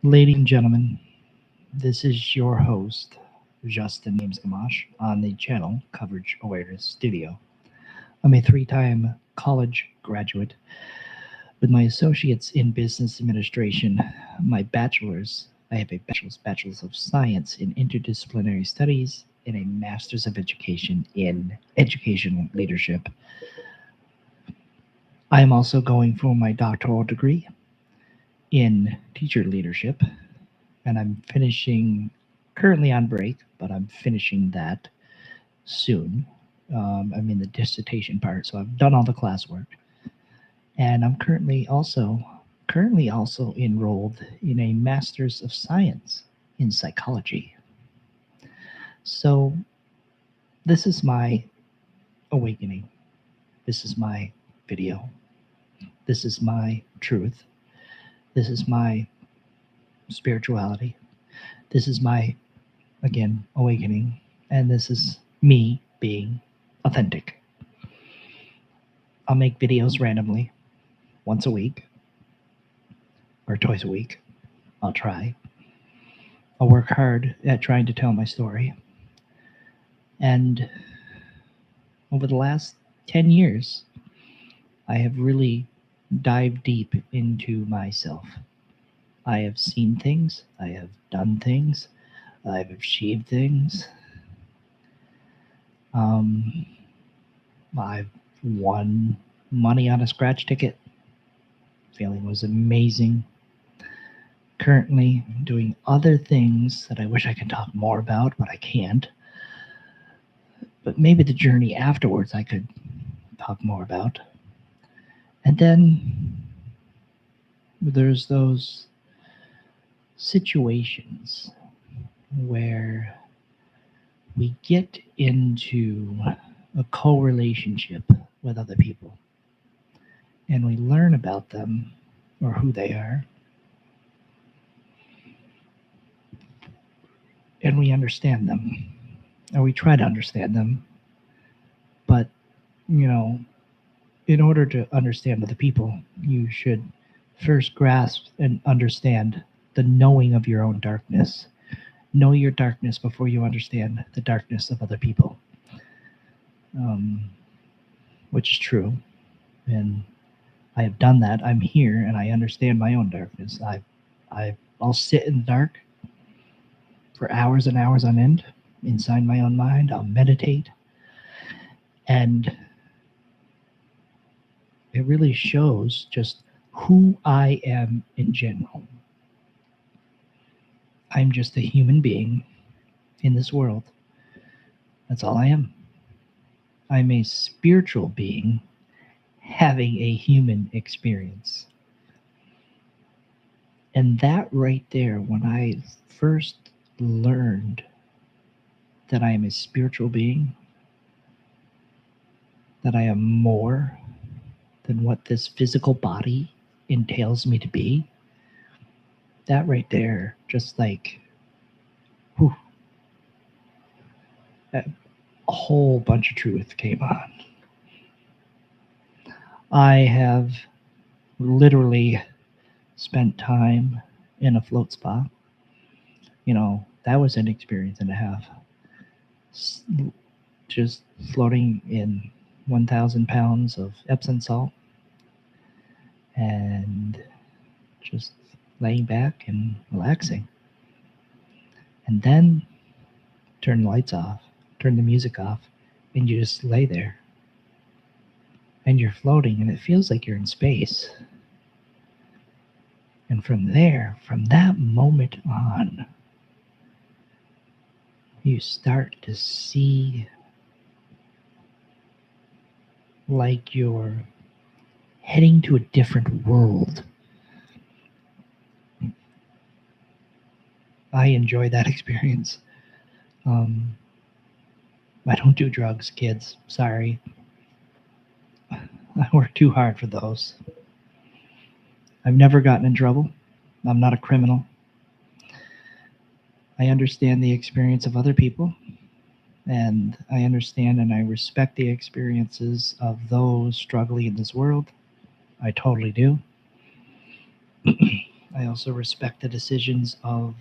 Ladies and gentlemen, this is your host, Justin James Gamache, on the channel Coverage Awareness Studio. I'm a three-time college graduate with my associates in business administration, my bachelor's. I have a bachelor's of science in interdisciplinary studies and a master's of education in educational leadership. I am also going for my doctoral degree in teacher leadership, and I'm finishing currently on break, but I'm finishing that soon. I'm in the dissertation part, so I've done all the classwork, and I'm currently also enrolled in a master's of science in psychology. So this is my awakening. This is my video. This is my truth. This is my spirituality. This is my, again, awakening. And this is me being authentic. I'll make videos randomly once a week or twice a week. I'll try. I'll work hard at trying to tell my story. And over the last 10 years, I have really dived deep into myself. I have seen things, I have done things, I've achieved things. Um, I've won money on a scratch ticket. Feeling was amazing. Currently doing other things that I wish I could talk more about, but I can't. But maybe the journey afterwards I could talk more about. And then there's those situations where we get into a co-relationship with other people and we learn about them or who they are, and we understand them, or we try to understand them. But in order to understand other people, you should first grasp and understand the knowing of your own darkness. Know your darkness before you understand the darkness of other people, um, which is true. And I have done that. I'm here, and I understand my own darkness. I'll sit in the dark for hours and hours on end inside my own mind. I'll meditate, and it really shows just who I am in general. I'm just a human being in this world. That's all I am. I'm a spiritual being having a human experience. And that right there, when I first learned that I am a spiritual being, that I am more than what this physical body entails me to be, that right there, just like, whew, a whole bunch of truth came on. I have literally spent time in a float spa. That was an experience and a half. Just floating in 1,000 pounds of Epsom salt and just laying back and relaxing. And then turn the lights off, turn the music off, and you just lay there. And you're floating, and it feels like you're in space. And from there, from that moment on, you start to see like you're heading to a different world. I enjoy that experience. I don't do drugs, kids. Sorry. I work too hard for those. I've never gotten in trouble. I'm not a criminal. I understand the experience of other people, and I understand and I respect the experiences of those struggling in this world. I totally do. I also respect the decisions of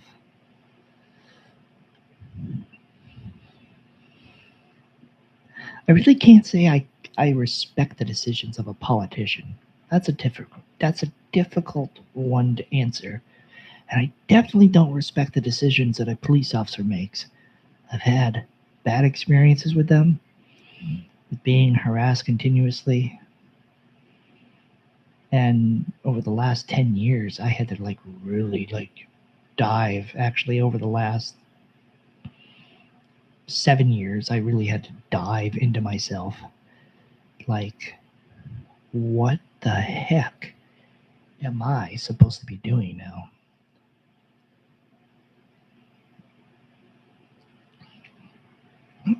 I really can't say I respect the decisions of a politician. That's a difficult one to answer. And I definitely don't respect the decisions that a police officer makes. I've had bad experiences with them, with being harassed continuously. And over the last 10 years, I had to really dive. Actually, over the last 7 years, I really had to dive into myself. Like, what the heck am I supposed to be doing now?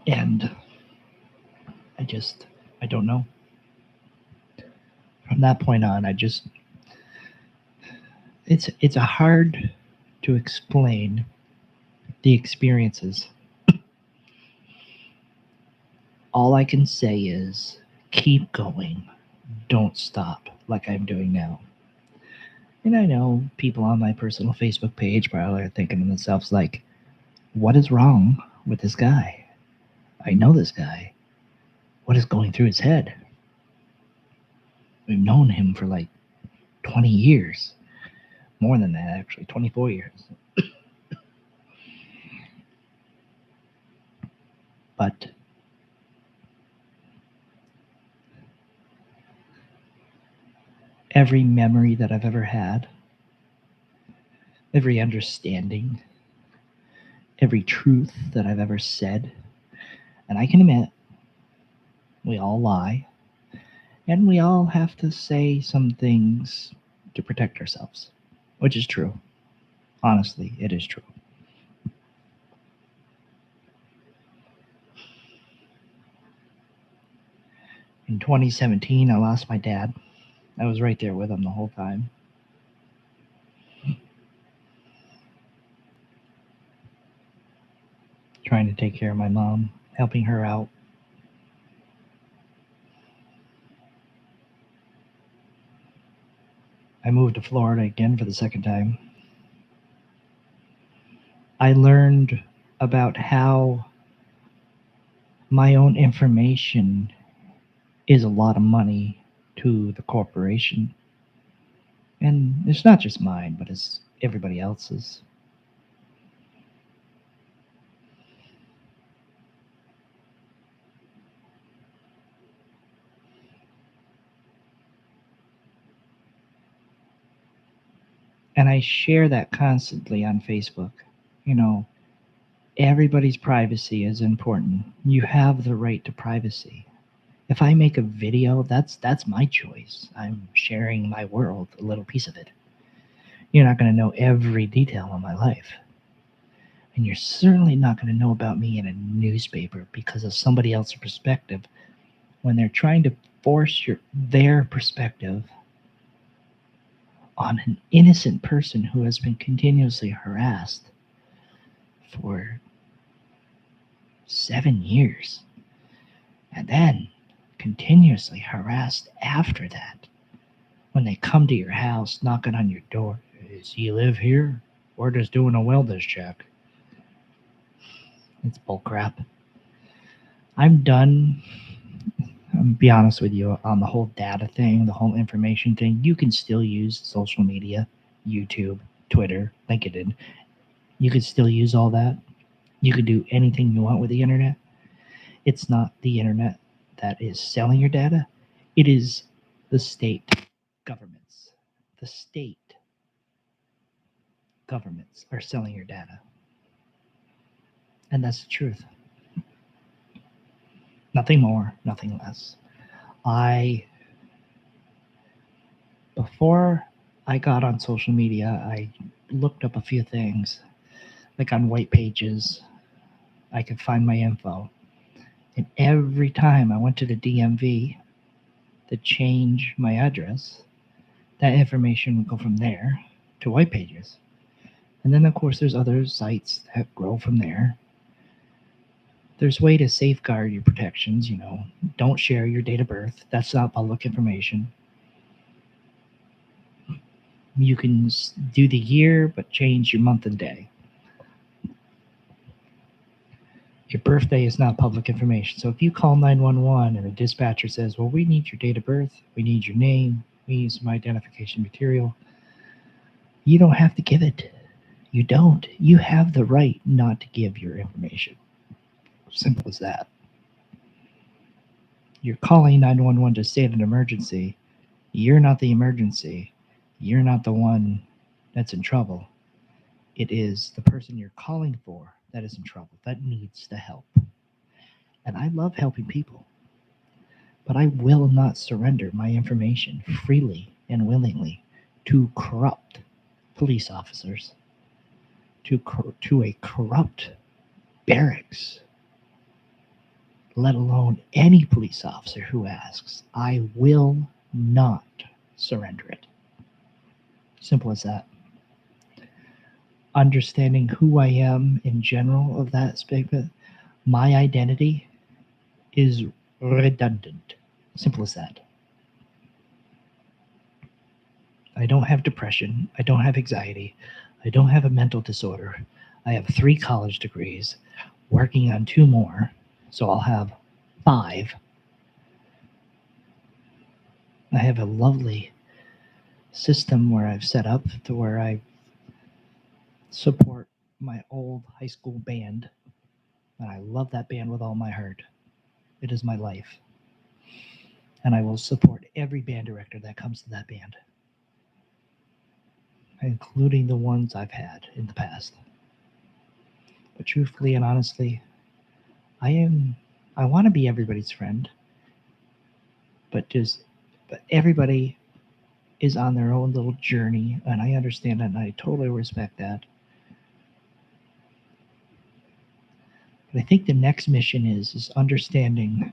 And I don't know. From that point on, it's a hard to explain the experiences. All I can say is keep going. Don't stop like I'm doing now. And I know people on my personal Facebook page probably are thinking to themselves, like, what is wrong with this guy? I know this guy. What is going through his head? We've known him for like 20 years. More than that, actually, 24 years. But every memory that I've ever had, every understanding, every truth that I've ever said, and I can admit, we all lie, and we all have to say some things to protect ourselves, which is true. Honestly, it is true. In 2017, I lost my dad. I was right there with him the whole time. Trying to take care of my mom, helping her out. I moved to Florida again for the second time. I learned about how my own information is a lot of money to the corporation. And it's not just mine, but it's everybody else's. And I share that constantly on Facebook. You know, everybody's privacy is important. You have the right to privacy. If I make a video, that's my choice. I'm sharing my world, a little piece of it. You're not going to know every detail of my life. And you're certainly not going to know about me in a newspaper because of somebody else's perspective when they're trying to force their perspective on an innocent person who has been continuously harassed for 7 years and then continuously harassed after that when they come to your house knocking on your door. Does he live here? We're just doing a wellness check. It's bullcrap. I'm done. Be honest with you on the whole data thing, the whole information thing. You can still use social media, YouTube, Twitter, LinkedIn. You could still use all that. You could do anything you want with the internet. It's not the internet that is selling your data. It is the state governments. The state governments are selling your data. And that's the truth. Nothing more, nothing less. I Before I got on social media, I looked up a few things, like on white pages. I could find my info. And every time I went to the DMV to change my address, that information would go from there to white pages. And then, of course, there's other sites that grow from there. There's way to safeguard your protections, Don't share your date of birth. That's not public information. You can do the year, but change your month and day. Your birthday is not public information. So if you call 911 and the dispatcher says, well, we need your date of birth, we need your name, we need some identification material, you don't have to give it. You don't. You have the right not to give your information. Simple as that. You're calling 911 to state an emergency. You're not the emergency. You're not the one that's in trouble. It is the person you're calling for that is in trouble, that needs the help. And I love helping people, but I will not surrender my information freely and willingly to corrupt police officers, to a corrupt barracks, let alone any police officer who asks. I will not surrender it. Simple as that. Understanding who I am in general of that statement, my identity is redundant. Simple as that. I don't have depression. I don't have anxiety. I don't have a mental disorder. I have 3 college degrees, working on 2 more, so I'll have 5. I have a lovely system where I've set up to where I support my old high school band, and I love that band with all my heart. It is my life. And I will support every band director that comes to that band, including the ones I've had in the past. But truthfully and honestly, I want to be everybody's friend, but everybody is on their own little journey, and I understand that, and I totally respect that. But I think the next mission is understanding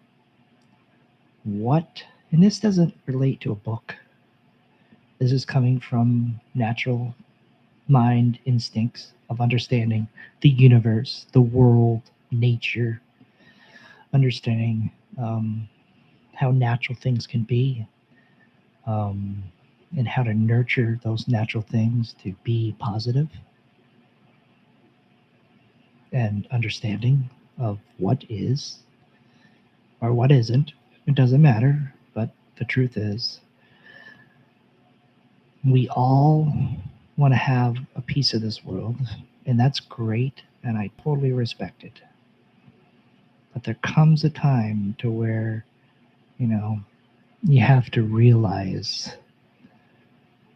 what, and this doesn't relate to a book. This is coming from natural mind instincts of understanding the universe, the world, nature, understanding how natural things can be, and how to nurture those natural things to be positive, and understanding of what is or what isn't. It doesn't matter, but the truth is, we all want to have a piece of this world, and that's great, and I totally respect it. But there comes a time to where, you have to realize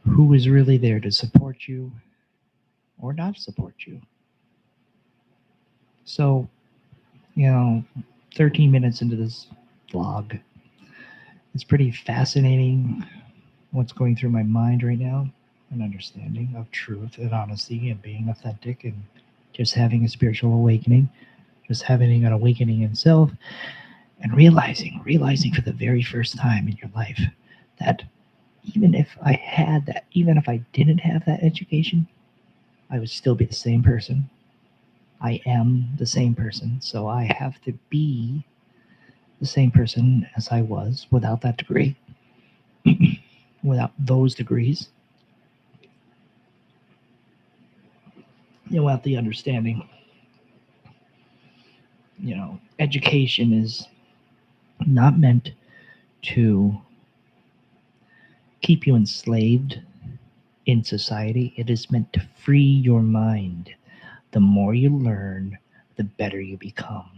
who is really there to support you or not support you. So, 13 minutes into this vlog, it's pretty fascinating what's going through my mind right now, an understanding of truth and honesty and being authentic and just having a spiritual awakening, just having an awakening in self, and realizing for the very first time in your life that even if I had that, even if I didn't have that education, I would still be the same person. I am the same person, so I have to be the same person as I was without that degree, without those degrees, without the understanding. Education is not meant to keep you enslaved in society. It is meant to free your mind. The more you learn, the better you become.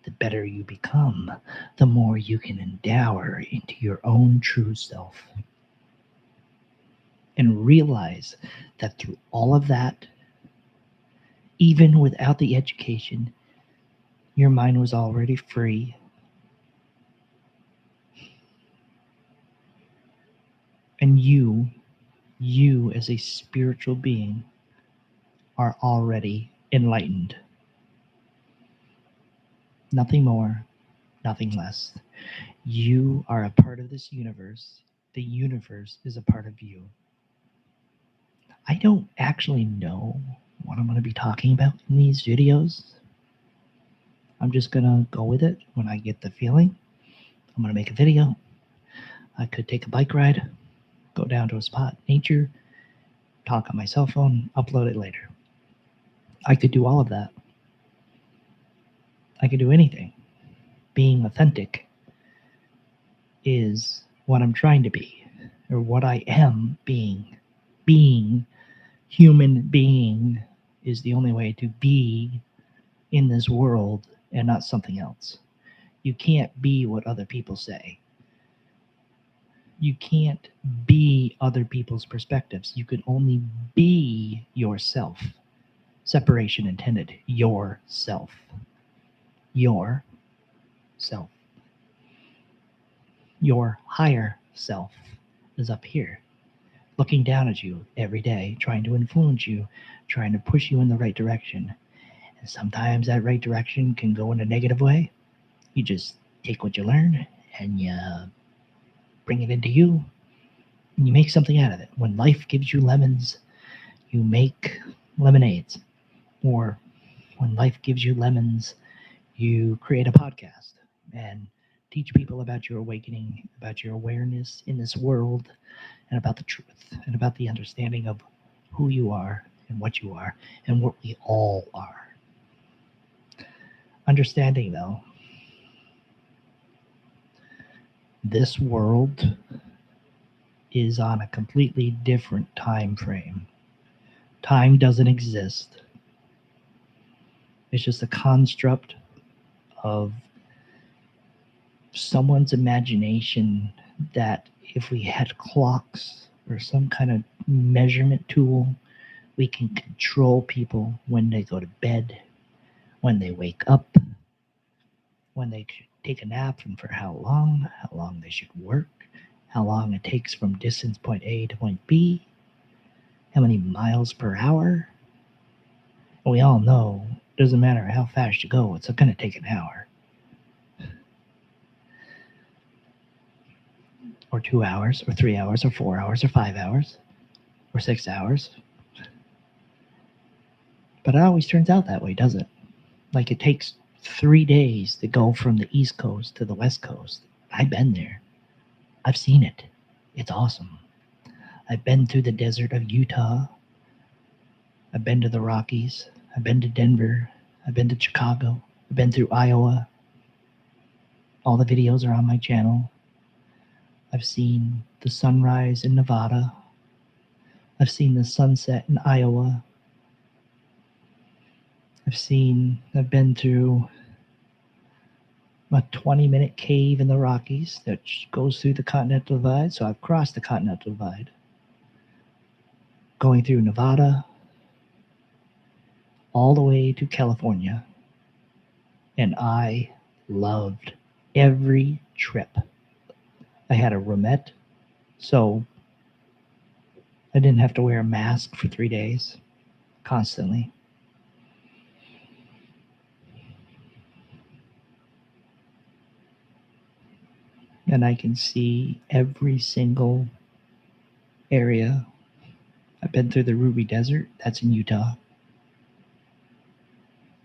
The better you become, the more you can endow into your own true self. And realize that through all of that, even without the education, your mind was already free. And you as a spiritual being are already enlightened. Nothing more, nothing less. You are a part of this universe. The universe is a part of you. I don't actually know what I'm going to be talking about in these videos. I'm just going to go with it when I get the feeling. I'm going to make a video. I could take a bike ride, go down to a spot, nature, talk on my cell phone, upload it later. I could do all of that. I could do anything. Being authentic is what I'm trying to be, or what I am being. Being human being is the only way to be in this world and not something else. You can't be what other people say. You can't be other people's perspectives. You can only be yourself. Separation intended. Yourself. Your self. Your higher self is up here, looking down at you every day, trying to influence you, trying to push you in the right direction. And sometimes that right direction can go in a negative way. You just take what you learn and you bring it into you, and you make something out of it. When life gives you lemons, you make lemonades. Or when life gives you lemons, you create a podcast and teach people about your awakening, about your awareness in this world, and about the truth, and about the understanding of who you are and what you are and what we all are. Understanding, though, this world is on a completely different time frame. Time doesn't exist. It's just a construct of someone's imagination that if we had clocks or some kind of measurement tool, we can control people when they go to bed, when they wake up, when they take a nap, and for how long they should work, how long it takes from distance point A to point B, how many miles per hour. And we all know it doesn't matter how fast you go, it's going to take an hour. Or 2 hours, or 3 hours, or 4 hours, or 5 hours, or 6 hours. But it always turns out that way, doesn't it? Like it takes 3 days to go from the East Coast to the West Coast. I've been there. I've seen it. It's awesome. I've been through the desert of Utah. I've been to the Rockies. I've been to Denver. I've been to Chicago. I've been through Iowa. All the videos are on my channel. I've seen the sunrise in Nevada. I've seen the sunset in Iowa. I've been through a 20-minute cave in the Rockies that goes through the Continental Divide. So I've crossed the Continental Divide. Going through Nevada, all the way to California. And I loved every trip. I had a roomette, so I didn't have to wear a mask for 3 days, constantly. And I can see every single area. I've been through the Ruby Desert, that's in Utah.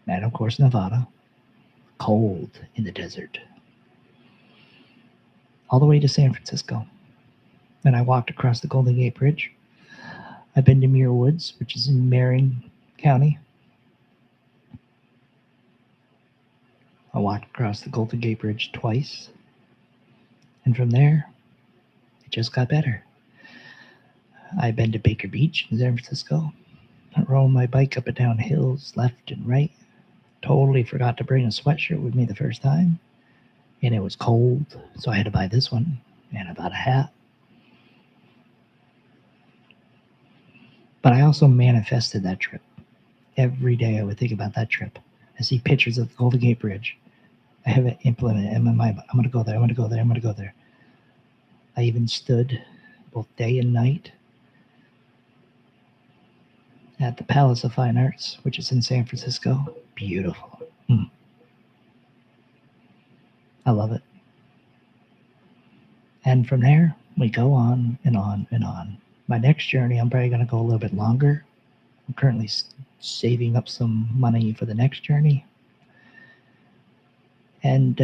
And of course, Nevada. Cold in the desert. All the way to San Francisco. And I walked across the Golden Gate Bridge. I've been to Muir Woods, which is in Marin County. I walked across the Golden Gate Bridge twice. And from there, it just got better. I've been to Baker Beach in San Francisco. I rode my bike up and down hills, left and right. Totally forgot to bring a sweatshirt with me the first time. And it was cold, so I had to buy this one. And I bought a hat. But I also manifested that trip. Every day I would think about that trip. I see pictures of the Golden Gate Bridge. I have it implemented in my mind. I'm going to go there, I'm going to go there, I'm going to go there. I even stood both day and night at the Palace of Fine Arts, which is in San Francisco. Beautiful. I love it. And from there, we go on and on and on. My next journey, I'm probably going to go a little bit longer. I'm currently saving up some money for the next journey. And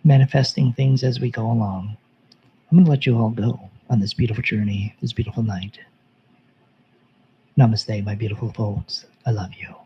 manifesting things as we go along. I'm going to let you all go on this beautiful journey, this beautiful night. Namaste, my beautiful folks. I love you.